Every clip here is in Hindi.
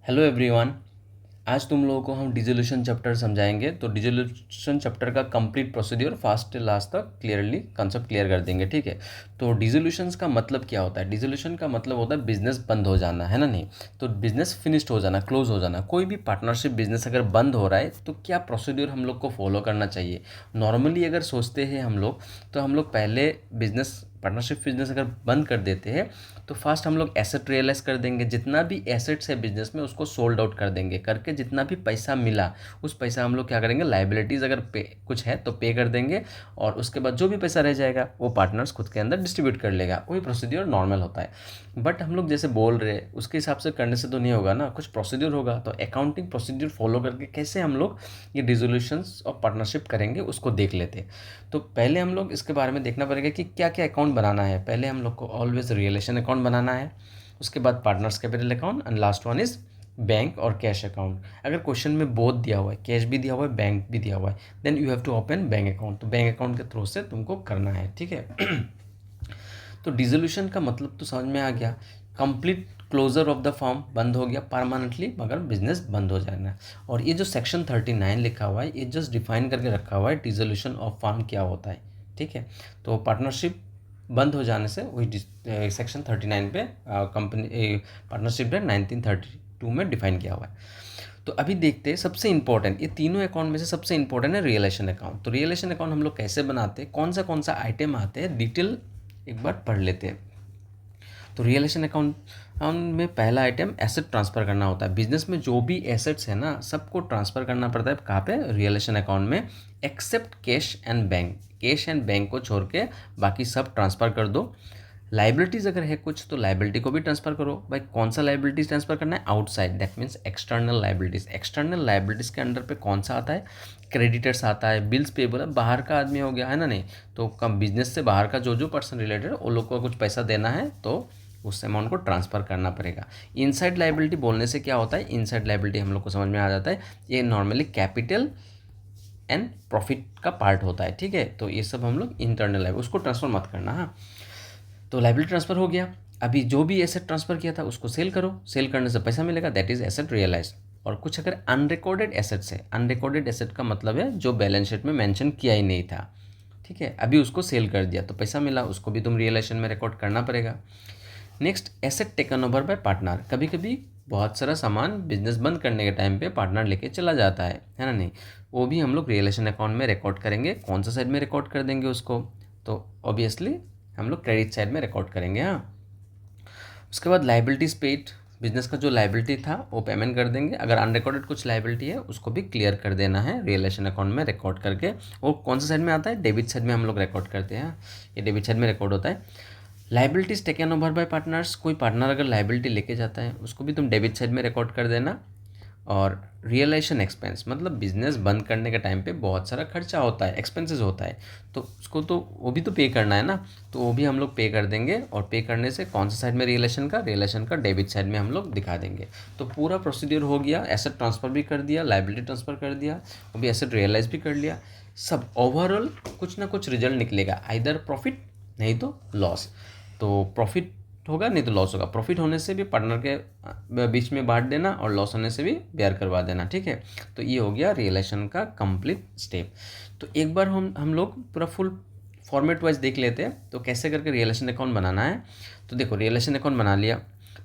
Hello everyone. आज तुम लोगों को हम डिसोल्यूशन चैप्टर समझाएंगे। तो डिसोल्यूशन चैप्टर का कंप्लीट प्रोसीड्यूर फास्ट से लास्ट तक क्लियरली कंसेप्ट क्लियर कर देंगे, ठीक है। तो डिसोल्यूशंस का मतलब क्या होता है? डिसोल्यूशन का मतलब होता है बिजनेस बंद हो जाना, है ना? नहीं तो बिजनेस फिनिश्ड हो जाना, क्लोज हो जाना। कोई भी पार्टनरशिप बिजनेस अगर बंद हो रहा है तो क्या प्रोसीड्यूर हम लोग को फॉलो करना चाहिए? नॉर्मली अगर सोचते हैं हम लोग, तो हम लोग पहले बिजनेस पार्टनरशिप बिजनेस अगर बंद कर देते हैं तो फास्ट हम लोग एसेट रियलाइज कर देंगे। जितना भी एसेट्स है बिजनेस में उसको सोल्ड आउट कर देंगे, करके जितना भी पैसा मिला उस पैसा हम लोग क्या करेंगे, लाइबिलिटीज़ अगर पे कुछ है तो पे कर देंगे। और उसके बाद जो भी पैसा रह जाएगा वो पार्टनर्स खुद के अंदर डिस्ट्रीब्यूट कर लेगा। वही प्रोसीड्यूर नॉर्मल होता है। बट हम लोग जैसे बोल रहे हैं उसके हिसाब से करने से तो नहीं होगा ना, कुछ प्रोसीड्यूर होगा। तो अकाउंटिंग प्रोसीड्यूर फॉलो करके कैसे हम लोग ये डिसोल्यूशंस ऑफ पार्टनरशिप करेंगे उसको देख लेते हैं। तो पहले हम लोग इसके बारे में देखना पड़ेगा कि क्या क्या अकाउंट बनाना है। पहले हम लोग को ऑलवेज रिलेशन अकाउंट बनाना है, उसके बाद partners capital account and last one is bank और कैश अकाउंट। अगर क्वेश्चन में बोथ दिया हुआ है, कैश भी दिया हुआ है, बैंक भी दिया हुआ है, then you have to open bank account. तो बैंक अकाउंट के थ्रू से तुमको करना है, ठीक है। तो डिसोल्यूशन का मतलब तो समझ में आ गया। Complete closure of the form, बंद हो गया परमानेंटली, मगर बिजनेस बंद हो जाना। और ये जो सेक्शन 39 लिखा हुआ है ये जस्ट डिफाइन करके रखा हुआ है डिसोल्यूशन ऑफ फॉर्म क्या होता है, ठीक है। तो पार्टनरशिप बंद हो जाने से वही सेक्शन 39 पे कंपनी पार्टनरशिप डेट 1932 में डिफाइन किया हुआ है। तो अभी देखते हैं सबसे इंपॉर्टेंट, ये तीनों अकाउंट में से सबसे इंपॉर्टेंट है रियलेशन अकाउंट। तो रियलेशन अकाउंट हम लोग कैसे बनाते हैं, कौन सा आइटम आते हैं, डिटेल एक बार पढ़ लेते हैं। तो रियलेशन अकाउंट में पहला आइटम एसेट ट्रांसफ़र करना होता है। बिजनेस में जो भी एसेट्स है ना सबको ट्रांसफ़र करना पड़ता है। कहाँ पे? रियलेशन अकाउंट में, except cash and bank. Cash and bank को छोड़ के बाकी सब ट्रांसफ़र कर दो। लाइबिलिटीज़ अगर है कुछ तो लाइबिलिटी को भी ट्रांसफ़र करो। भाई कौन सा लाइबिलिटीज़ ट्रांसफ़र करना है? Outside, that means external liabilities. External liabilities के अंडर पे कौन सा आता है? क्रेडिटर्स आता है, बिल्स पेबल है, बाहर का आदमी हो गया, है ना? नहीं तो कम बिजनेस से बाहर का जो पर्सन रिलेटेड है वो लोग को कुछ पैसा देना है तो उस अमाउंट को ट्रांसफ़र करना पड़ेगा। इनसाइड लाइबिलिटी बोलने से क्या होता है? इनसाइड लाइबिलिटी हम लोग को समझ में आ जाता है, ये नॉर्मली कैपिटल एंड प्रॉफिट का पार्ट होता है, ठीक है। तो ये सब हम लोग इंटरनल है, उसको ट्रांसफ़र मत करना। हाँ, तो लाइबिलिटी ट्रांसफ़र हो गया। अभी जो भी एसेट ट्रांसफ़र किया था उसको सेल करो, सेल करने से पैसा मिलेगा, दैट इज़ एसेट रियलाइज। और कुछ अगर अनरिकॉर्डेड एसेट्स है, अनरिकॉर्डेड एसेट का मतलब है जो बैलेंस शीट में मेंशन किया ही नहीं था, ठीक है। अभी उसको सेल कर दिया तो पैसा मिला, उसको भी तुम रियलाइजेशन में रिकॉर्ड करना पड़ेगा। Next, asset taken over by partner. कभी कभी बहुत सारा सामान बिजनेस बंद करने के टाइम पे पार्टनर लेके चला जाता है ना? नहीं, वो भी हम लोग रियलेशन अकाउंट में रिकॉर्ड करेंगे। कौन सा साइड में रिकॉर्ड कर देंगे उसको? तो ऑब्वियसली हम लोग क्रेडिट साइड में रिकॉर्ड करेंगे। हाँ, उसके बाद लाइबिलिटीज पेड, बिजनेस का जो लाइबिलिटी था वो पेमेंट कर देंगे। अगर अनरिकॉर्डेड कुछ लाइबिलिटी है उसको भी क्लियर कर देना है रियलेशन अकाउंट में रिकॉर्ड करके। वो कौन सा साइड में आता है? डेबिट साइड में हम लोग रिकॉर्ड करते हैं। ये डेबिट साइड में रिकॉर्ड होता है। Liabilities taken over by partners, कोई पार्टनर अगर लाइबिलिटी लेके जाता है उसको भी तुम डेबिट साइड में रिकॉर्ड कर देना। और रियलाइजेशन एक्सपेंस, मतलब बिजनेस बंद करने के टाइम पे बहुत सारा खर्चा होता है, एक्सपेंसेस होता है, तो उसको तो वो भी तो पे करना है ना, तो वो भी हम लोग पे कर देंगे। और पे करने से कौन सा साइड में? रियलेशन का डेबिट साइड में हम लोग दिखा देंगे। तो पूरा प्रोसीड्यूर हो गया, एसेट ट्रांसफ़र भी कर दिया, लाइबिलिटी ट्रांसफ़र कर दिया, वो भी एसेट रियलाइज भी कर लिया। सब ओवरऑल कुछ ना कुछ रिजल्ट निकलेगा, आइदर प्रॉफिट नहीं तो लॉस। तो प्रॉफिट होगा नहीं तो लॉस होगा। प्रॉफिट होने से भी पार्टनर के बीच में बांट देना और लॉस होने से भी बेयर करवा देना, ठीक है। तो ये हो गया रियलेशन का कंप्लीट स्टेप। तो एक बार हम लोग पूरा फुल फॉर्मेट वाइज देख लेते हैं तो कैसे करके रियलेशन अकाउंट बनाना है। तो देखो, रियलेशन अकाउंट बना लिया।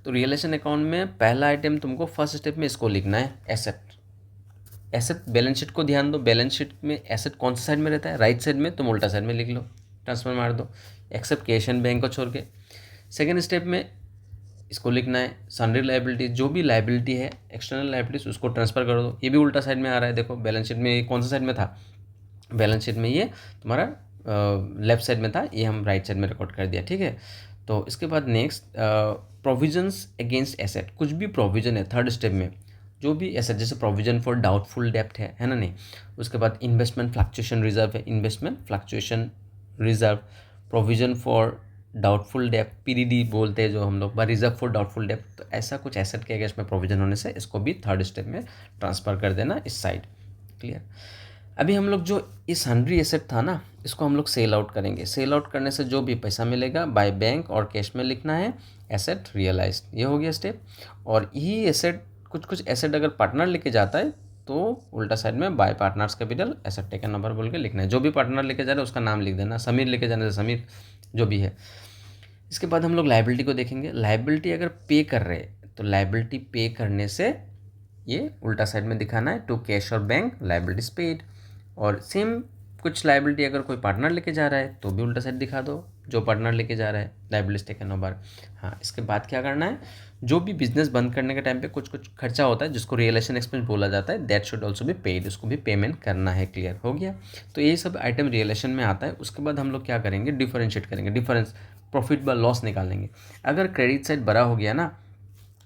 तो रियलेशन अकाउंट में पहला आइटम तुमको फर्स्ट स्टेप में इसको लिखना है, एसेट। एसेट बैलेंस शीट को ध्यान दो, बैलेंस शीट में एसेट कौन सा साइड में रहता है? राइट साइड में, तुम उल्टा साइड में लिख लो, ट्रांसफर मार दो, एक्सेप्ट कैश एंड बैंक को छोड़ के। सेकेंड स्टेप में इसको लिखना है सनरी लाइबिलिटी, जो भी लाइबिलिटी है एक्सटर्नल लाइबिलिटीज उसको ट्रांसफर कर दो। ये भी उल्टा साइड में आ रहा है, देखो बैलेंस शीट में ये कौन सा साइड में था? बैलेंस शीट में ये तुम्हारा लेफ्ट साइड में था, ये हम राइट साइड में रिकॉर्ड कर दिया, ठीक है। तो इसके बाद नेक्स्ट, प्रोविजंस अगेंस्ट एसेट। कुछ भी प्रोविजन है थर्ड स्टेप में, जो भी एसेट, जैसे प्रोविजन फॉर डाउटफुल डेप्ट है ना? नहीं, उसके बाद इन्वेस्टमेंट फ्लक्चुएशन रिजर्व है, investment fluctuation reserve, provision for doubtful डेप्ट, पीडीडी बोलते हैं जो हम लोग, रिजर्व फॉर डाउटफुल डेप्ट। तो ऐसा कुछ एसेट के अगेंस्ट में प्रोविजन होने से इसको भी थर्ड स्टेप में ट्रांसफ़र कर देना इस साइड। क्लियर? अभी हम लोग जो ये सन्ड्री एसेट था ना इसको हम लोग सेल आउट करेंगे। सेल आउट करने से जो भी पैसा मिलेगा बाय बैंक और कैश में लिखना है एसेट रियलाइज्ड। ये हो गया स्टेप। और यही एसेट कुछ कुछ एसेट अगर पार्टनर लेके जाता है तो उल्टा साइड में bye partners capital asset taken over बोल के लिखना है। जो भी पार्टनर लेके जा रहा है उसका नाम लिख देना, समीर लेके जाने से समीर, जो भी है। इसके बाद हम लोग लाइबिलिटी को देखेंगे। लाइबिलिटी अगर पे कर रहे हैं तो लाइबिलिटी पे करने से ये उल्टा साइड में दिखाना है, टू कैश और बैंक लाइबिलिटीज पेड। और सेम कुछ लाइबिलिटी अगर कोई पार्टनर लेके जा रहा है तो भी उल्टा साइड दिखा दो, जो पार्टनर लेके जा रहा है लाइबिलिटीज टेकन ओवर। हाँ, इसके बाद क्या करना है, जो भी बिजनेस बंद करने के टाइम पे कुछ कुछ खर्चा होता है जिसको रियलाइजेशन एक्सपेंस बोला जाता है, that should also be paid, उसको भी पेमेंट करना है। क्लियर हो गया। तो ये सब आइटम रियलाइजेशन में आता है। उसके बाद हम लोग क्या करेंगे, डिफरेंशिएट करेंगे, डिफरेंस प्रॉफिट व लॉस निकालेंगे। अगर क्रेडिट साइड बड़ा हो गया ना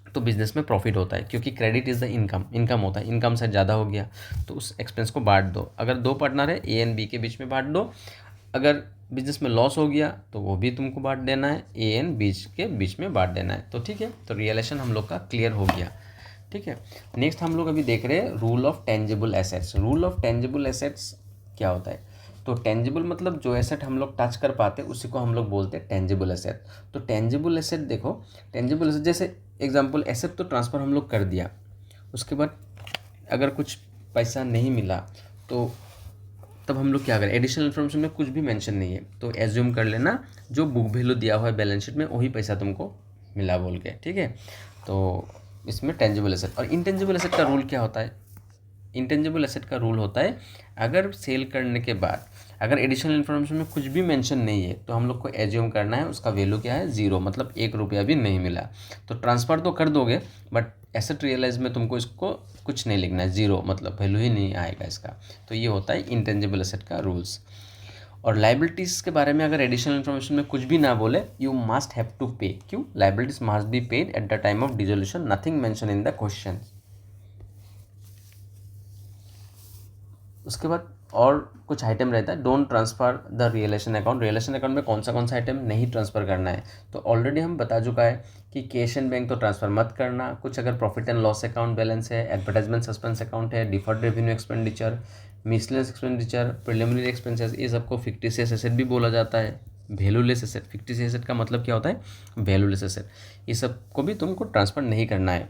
तो बिजनेस में प्रॉफिट होता है, क्योंकि credit is the income, income होता है, इनकम साइड ज़्यादा हो गया तो उस एक्सपेंस को बांट दो। अगर दो पार्टनर है, ए एंड बी के बीच में बांट दो। अगर बिजनेस में लॉस हो गया तो वो भी तुमको बांट देना है, ए एंड बी के बीच में बांट देना है। तो ठीक है, तो रियलेशन हम लोग का क्लियर हो गया। ठीक है, नेक्स्ट हम लोग अभी देख रहे हैं rule of tangible assets. Rule of tangible assets क्या होता है, तो टेंजिबल मतलब जो एसेट हम लोग टच कर पाते हैं उसी को हम लोग बोलते हैं टेंजिबल एसेट। तो टेंजिबल एसेट देखो, टेंजिबल एसेट जैसे एग्जांपल, एसेट तो ट्रांसफ़र हम लोग कर दिया, उसके बाद अगर कुछ पैसा नहीं मिला तो तब हम लोग क्या करें, एडिशनल इन्फॉर्मेशन में कुछ भी मेंशन नहीं है तो एज्यूम कर लेना जो बुक वैल्यू दिया हुआ है बैलेंस शीट में वही पैसा तुमको मिला बोल के। ठीक है, तो इसमें टेंजिबल एसेट। और इंटेंजिबल एसेट का रूल क्या होता है, इंटेंजिबल एसेट का रूल होता है अगर सेल करने के बाद अगर एडिशनल इन्फॉर्मेशन में कुछ भी मेंशन नहीं है तो हम लोग को एज्यूम करना है उसका वैल्यू क्या है, ज़ीरो, मतलब 1 रुपया भी नहीं मिला। तो ट्रांसफ़र तो कर दोगे बट एसेट रियलाइज में तुमको इसको कुछ नहीं लिखना है, ज़ीरो, मतलब वैल्यू ही नहीं आएगा इसका। तो ये होता है इंटेंजिबल एसेट का रूल्स। और लाइबिलिटीज़ के बारे में अगर एडिशनल इन्फॉर्मेशन में कुछ भी ना बोले, you must have to pay. क्यों, liabilities must be paid at the time of dissolution, nothing mention in the question. उसके बाद और कुछ आइटम रहता है, don't transfer the relation account. Relation account में कौन सा आइटम नहीं ट्रांसफ़र करना है, तो ऑलरेडी हम बता चुका है कि कैश एंड बैंक तो ट्रांसफ़र मत करना। कुछ अगर profit and loss account balance है, एडवर्टाइजमेंट सस्पेंस अकाउंट है, deferred revenue expenditure, miscellaneous expenditure, preliminary expenses, ये सबको फिक्टिशियस एसेट भी बोला जाता है, वैल्यूलेस एसेट। फिक्टिशियस एसेट का मतलब क्या होता है, वैल्यूलेस एसेट। ये सब को भी तुमको ट्रांसफ़र नहीं करना है।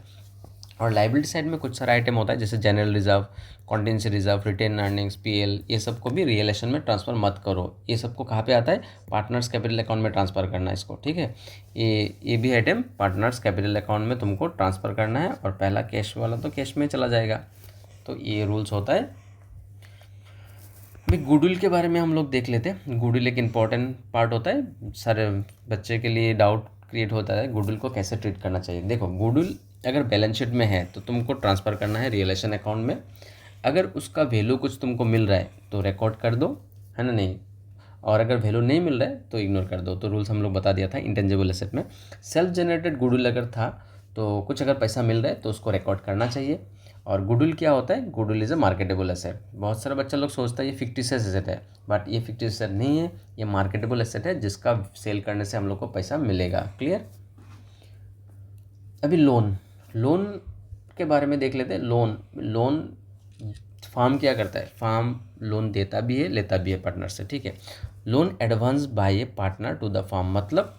और लाइबिलिटी साइड में कुछ सारा आइटम होता है जैसे general reserve, contingency reserve, retained earnings, PL, ये सब को भी रियलेशन में ट्रांसफ़र मत करो। ये सबको कहाँ पे आता है, पार्टनर्स कैपिटल अकाउंट में ट्रांसफ़र करना है इसको। ठीक है, ये भी आइटम पार्टनर्स कैपिटल अकाउंट में तुमको ट्रांसफ़र करना है, और पहला कैश वाला तो कैश में चला जाएगा। तो ये रूल्स होता है। भाई गुडविल के बारे में हम लोग देख लेते हैं। गुडविल एक इम्पॉर्टेंट पार्ट होता है, सारे बच्चे के लिए डाउट क्रिएट होता है गुडविल को कैसे ट्रीट करना चाहिए। देखो, गुडविल अगर बैलेंस शीट में है तो तुमको ट्रांसफ़र करना है रियलेशन अकाउंट में। अगर उसका वैल्यू कुछ तुमको मिल रहा है तो रिकॉर्ड कर दो, है ना, नहीं, और अगर वैल्यू नहीं मिल रहा है तो इग्नोर कर दो। तो रूल्स हम लोग बता दिया था इंटेंजिबल एसेट में। सेल्फ जनरेटेड गुडविल अगर था तो कुछ अगर पैसा मिल रहा है तो उसको रिकॉर्ड करना चाहिए। और गुडविल क्या होता है, goodwill is a marketable asset. बहुत सारा बच्चा लोग सोचता है ये फिक्टिशियस एसेट है, बट ये फिक्टिशियस एसेट नहीं है, ये मार्केटेबल एसेट है जिसका सेल करने से हम लोग को पैसा मिलेगा। क्लियर। अभी लोन, लोन के बारे में देख लेते हैं। लोन फार्म क्या करता है, फार्म लोन देता भी है लेता भी है पार्टनर से। ठीक है, loan advance by a partner to the firm, मतलब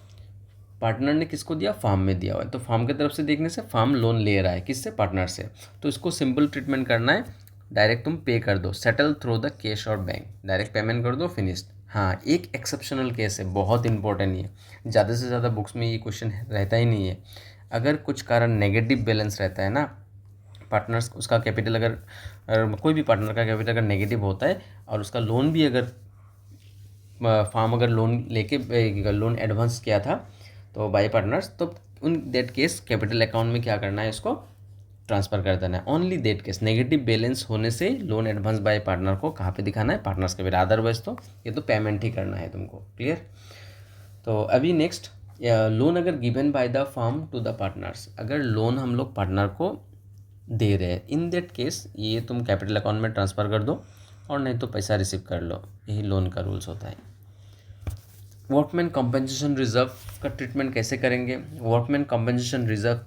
पार्टनर ने किसको दिया, फार्म में दिया हुआ है, तो फार्म की तरफ से देखने से फार्म लोन ले रहा है किससे, पार्टनर से। तो इसको सिंपल ट्रीटमेंट करना है, डायरेक्ट तुम पे कर दो, सेटल थ्रू द कैश और बैंक, डायरेक्ट पेमेंट कर दो, फिनिश्ड। हाँ, एक एक्सेप्शनल केस है, बहुत इंपॉर्टेंट ये, ज़्यादा से ज़्यादा बुक्स में ये क्वेश्चन रहता ही नहीं है। अगर कुछ कारण नेगेटिव बैलेंस रहता है ना, पार्टनर्स उसका कैपिटल अगर कोई भी पार्टनर का कैपिटल अगर नेगेटिव होता है और उसका लोन भी अगर फार्म अगर लोन लेके लोन एडवांस किया था तो बाय पार्टनर्स, तो उन दैट केस कैपिटल अकाउंट में क्या करना है, इसको ट्रांसफ़र कर देना है। Only that case, negative balance होने से लोन एडवांस बाय पार्टनर को कहाँ पे दिखाना है, पार्टनर्स के, अदरवाइज तो ये तो पेमेंट ही करना है तुमको। क्लियर। तो अभी नेक्स्ट, लोन अगर given by the firm to the partners, अगर लोन हम लोग पार्टनर को दे रहे हैं, इन दैट केस ये तुम कैपिटल अकाउंट में ट्रांसफ़र कर दो, और नहीं तो पैसा रिसीव कर लो। यही लोन का रूल्स होता है। वर्कमैन कंपनसेशन रिजर्व का ट्रीटमेंट कैसे करेंगे। वर्कमैन कंपनसेशन रिजर्व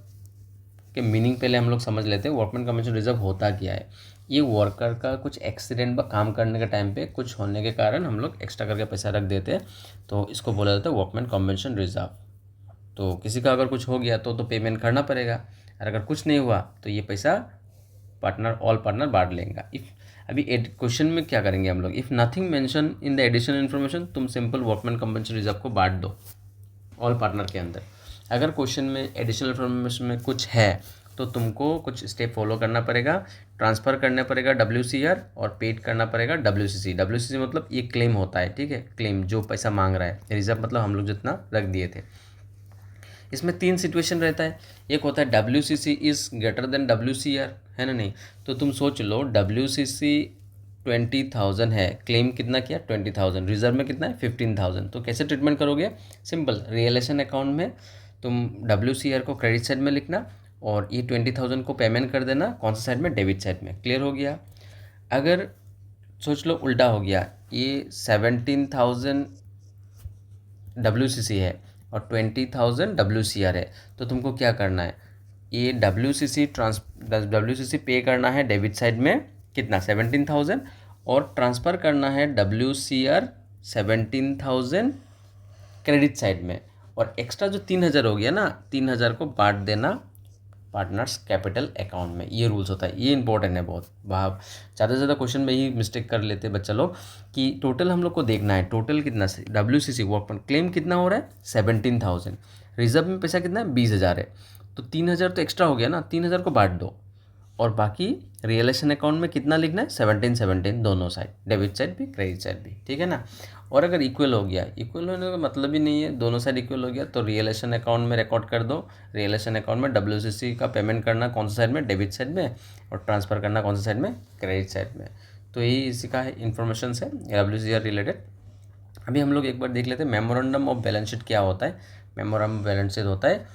के मीनिंग पहले हम लोग समझ लेते हैं। वर्कमैन कंपनसेशन रिजर्व होता क्या है, ये वर्कर का कुछ एक्सीडेंट व काम करने के टाइम पे कुछ होने के कारण हम लोग एक्स्ट्रा करके पैसा रख देते हैं, तो इसको बोला जाता है वर्कमैन कंपनसेशन रिजर्व। तो किसी का अगर कुछ हो गया तो पेमेंट करना पड़ेगा। और अगर कुछ नहीं हुआ तो ये पैसा ऑल पार्टनर बांट लेंगे। इफ़ अभी क्वेश्चन में क्या करेंगे हम लोग, if nothing mention in the additional information, तुम सिंपल वर्कमैन कंपनसेशन रिजर्व को बांट दो ऑल पार्टनर के अंदर। अगर क्वेश्चन में एडिशनल इन्फॉर्मेशन में कुछ है तो तुमको कुछ स्टेप फॉलो करना पड़ेगा, ट्रांसफ़र करना पड़ेगा WCR और पेड करना पड़ेगा WCC। WCC मतलब ये क्लेम होता है, ठीक है, क्लेम जो पैसा मांग रहा है, रिजर्व मतलब हम लोग जितना रख दिए थे। इसमें 3 सिचुएशन रहता है, एक होता है WCC is greater than WCR, है ना नहीं। तो तुम सोच लो WCC 20,000 है, क्लेम कितना किया 20,000, रिजर्व में कितना है 15,000, तो कैसे ट्रीटमेंट करोगे, सिंपल रियलाइजेशन अकाउंट में तुम WCR को क्रेडिट साइड में लिखना और ये 20,000 को पेमेंट कर देना कौन सा साइड में, डेबिट साइड में। क्लियर हो गया। अगर सोच लो उल्टा हो गया, ये 17,000 WCC है और 20,000 WCR है, तो तुमको क्या करना है, ये WCC पे करना है डेबिट साइड में कितना 17,000 और ट्रांसफ़र करना है WCR 17,000 क्रेडिट साइड में, और एक्स्ट्रा जो 3,000 हो गया ना, 3,000 को बांट देना पार्टनर्स कैपिटल अकाउंट में। ये रूल्स होता है, ये इंपॉर्टेंट है बहुत। वहाँ ज़्यादा से ज़्यादा क्वेश्चन में ही मिस्टेक कर लेते हैं बच्चा लोग कि टोटल हम लोग को देखना है, टोटल कितना WCC वर्कमैन क्लेम कितना हो रहा है 17,000, रिजर्व में पैसा कितना है 20,000 है, तो 3,000 तो एक्स्ट्रा हो गया ना, 3,000 को बांट दो और बाकी रियलाइजेशन अकाउंट में कितना लिखना है 17 दोनों साइड, डेबिट साइड भी क्रेडिट साइड भी, ठीक है ना। और अगर इक्वल हो गया, इक्वल होने का मतलब ही नहीं है, दोनों साइड इक्वल हो गया तो रियलाइजेशन अकाउंट में रिकॉर्ड कर दो, रियलाइजेशन अकाउंट में WCC का पेमेंट करना कौन सा साइड में, डेबिट साइड में, और ट्रांसफ़र करना कौन सा साइड में, क्रेडिट साइड में। तो यही इसी का इन्फॉर्मेशन है WCR रिलेटेड। अभी हम लोग एक बार देख लेते हैं मेमोरेंडम ऑफ बैलेंस शीट क्या होता है। मेमोरेंडम बैलेंस शीट होता है,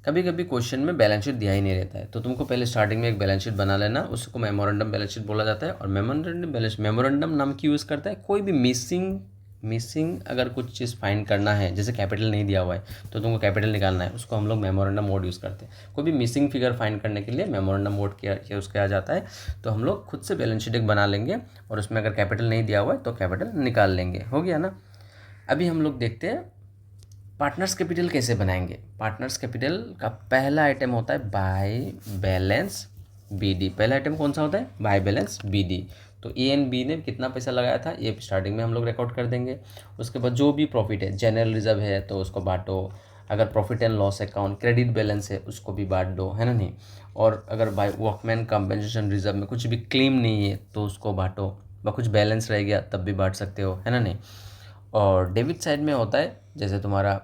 कभी कभी क्वेश्चन में बैलेंस शीट दिया ही नहीं रहता है, तो तुमको पहले स्टार्टिंग में एक बैलेंस शीट बना लेना, उसको मेमोरेंडम बैलेंस शीट बोला जाता है। और मेमोरेंडम नाम क्यों यूज़ करता है, कोई भी मिसिंग अगर कुछ चीज़ फाइंड करना है, जैसे कैपिटल नहीं दिया हुआ है तो तुमको कैपिटल निकालना है, उसको हम लोग मेमोरेंडम मोड यूज़ करते हैं। कोई भी मिसिंग फिगर फाइंड करने के लिए मेमोरेंडम मोड किया यूज़ किया जाता है। तो हम लोग खुद से बैलेंस शीट एक बना लेंगे और उसमें अगर कैपिटल नहीं दिया हुआ है तो कैपिटल निकाल लेंगे, हो गया ना। अभी हम लोग देखते हैं पार्टनर्स कैपिटल कैसे बनाएंगे। पार्टनर्स कैपिटल का पहला आइटम होता है बाय बैलेंस BD। पहला आइटम कौन सा होता है, बाय बैलेंस BD। तो A एंड B ने कितना पैसा लगाया था ये स्टार्टिंग में हम लोग रिकॉर्ड कर देंगे। उसके बाद जो भी प्रॉफिट है, जनरल रिजर्व है तो उसको बांटो, अगर profit and loss account credit balance है उसको भी बांट दो, है ना नहीं। और अगर बाय वर्कमैन कंपनसेशन रिजर्व में कुछ भी क्लेम नहीं है तो उसको बांटो, व कुछ बैलेंस रह गया तब भी बांट सकते हो, है ना नहीं। और डेबिट साइड में होता है जैसे तुम्हारा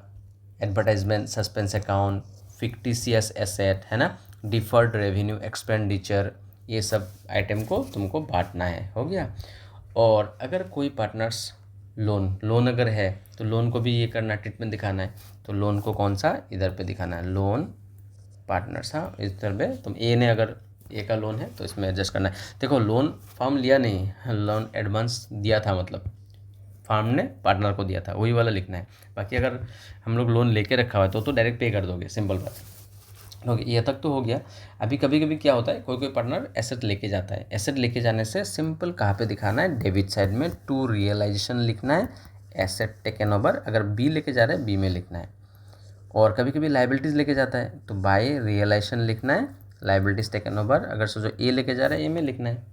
advertisement, suspense account, fictitious asset, है ना, डिफर्ड रेवेन्यू एक्सपेंडिचर, ये सब आइटम को तुमको बांटना है, हो गया। और अगर कोई पार्टनर्स लोन अगर है तो लोन को भी ये करना, ट्रीटमेंट दिखाना है, तो लोन को कौन सा इधर पे दिखाना है, लोन पार्टनर्स, हाँ इधर पे तुम A ने अगर A का लोन है तो इसमें एडजस्ट करना है। देखो लोन फॉर्म लिया नहीं, लोन एडवांस दिया था, मतलब फार्म ने पार्टनर को दिया था, वही वाला लिखना है। बाकी अगर हम लोग लोन लेके रखा हुआ है तो डायरेक्ट पे कर दोगे, सिंपल बात। ओके, ये तक तो हो गया। अभी कभी कभी क्या होता है, कोई पार्टनर एसेट लेके जाता है, एसेट लेके जाने से सिंपल कहाँ पे दिखाना है, डेबिट साइड में टू रियलाइजेशन लिखना है, एसेट टेकन ओवर। अगर B लेके जा रहा है B में लिखना है। और कभी कभी लाइबिलिटीज़ लेके जाता है तो बाय रियलाइजेशन लिखना है, लाइबिलिटीज़ टेकन ओवर। अगर सोचो A लेके जा रहा है A में लिखना है।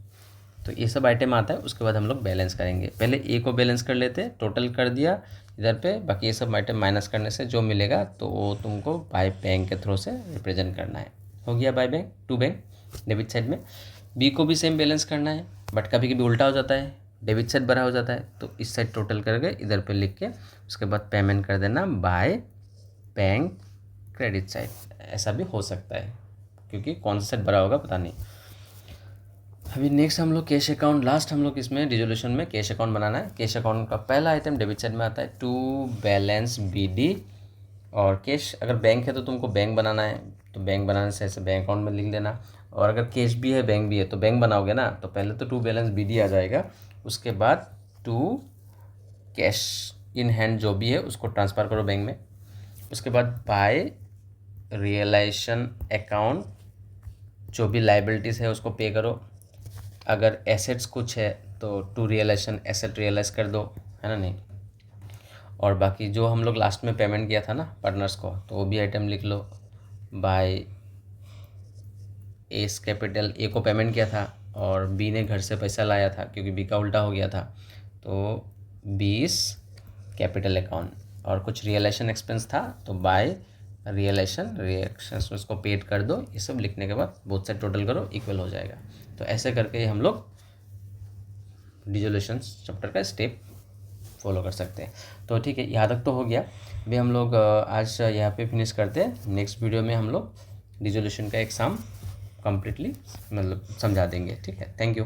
तो ये सब आइटम आता है, उसके बाद हम लोग बैलेंस करेंगे। पहले A को बैलेंस कर लेते हैं, टोटल कर दिया इधर पे, बाकी ये सब आइटम माइनस करने से जो मिलेगा तो वो तुमको बाय बैंक के थ्रू से रिप्रेजेंट करना है, हो गया by bank to bank debit side में। B को भी सेम बैलेंस करना है, बट कभी कभी उल्टा हो जाता है, डेबिट साइड बड़ा हो जाता है, तो इस साइड टोटल करके इधर पे लिख के उसके बाद पेमेंट कर देना बाय बैंक क्रेडिट साइड। ऐसा भी हो सकता है क्योंकि कौन सा साइड बड़ा होगा पता नहीं। अभी नेक्स्ट हम लोग कैश अकाउंट, लास्ट हम लोग इसमें रिजोल्यूशन में कैश अकाउंट बनाना है। कैश अकाउंट का पहला आइटम डेबिट साइड में आता है टू बैलेंस BD। और कैश अगर बैंक है तो तुमको बैंक बनाना है, तो बैंक बनाने से ऐसे बैंक अकाउंट में लिख देना। और अगर कैश भी है बैंक भी है तो बैंक बनाओगे ना, तो पहले तो टू बैलेंस BD आ जाएगा, उसके बाद टू कैश इन हैंड जो भी है उसको ट्रांसफ़र करो बैंक में। उसके बाद बाय रियलाइजेशन अकाउंट जो भी लाइबिलिटीज़ है उसको पे करो। अगर एसेट्स कुछ है तो टू रियलाइजेशन एसेट रियलाइज कर दो, है ना नहीं। और बाकी जो हम लोग लास्ट में पेमेंट किया था ना पार्टनर्स को, तो वो भी आइटम लिख लो बाय एस कैपिटल ए को पेमेंट किया था और बी ने घर से पैसा लाया था क्योंकि बी का उल्टा हो गया था, तो 20 कैपिटल अकाउंट, और कुछ रियलाइजेशन एक्सपेंस था तो बाय रिएक्शंस उसको पेड कर दो। ये सब लिखने के बाद बोथ साइड टोटल करो, इक्वल हो जाएगा। तो ऐसे करके हम लोग डिसोल्यूशन चैप्टर का स्टेप फॉलो कर सकते हैं। तो ठीक है, यहाँ तक तो हो गया। अभी हम लोग आज यहाँ पे फिनिश करते हैं। नेक्स्ट वीडियो में हम लोग डिसोल्यूशन का एग्जाम कंप्लीटली मतलब समझा देंगे। ठीक है, थैंक यू।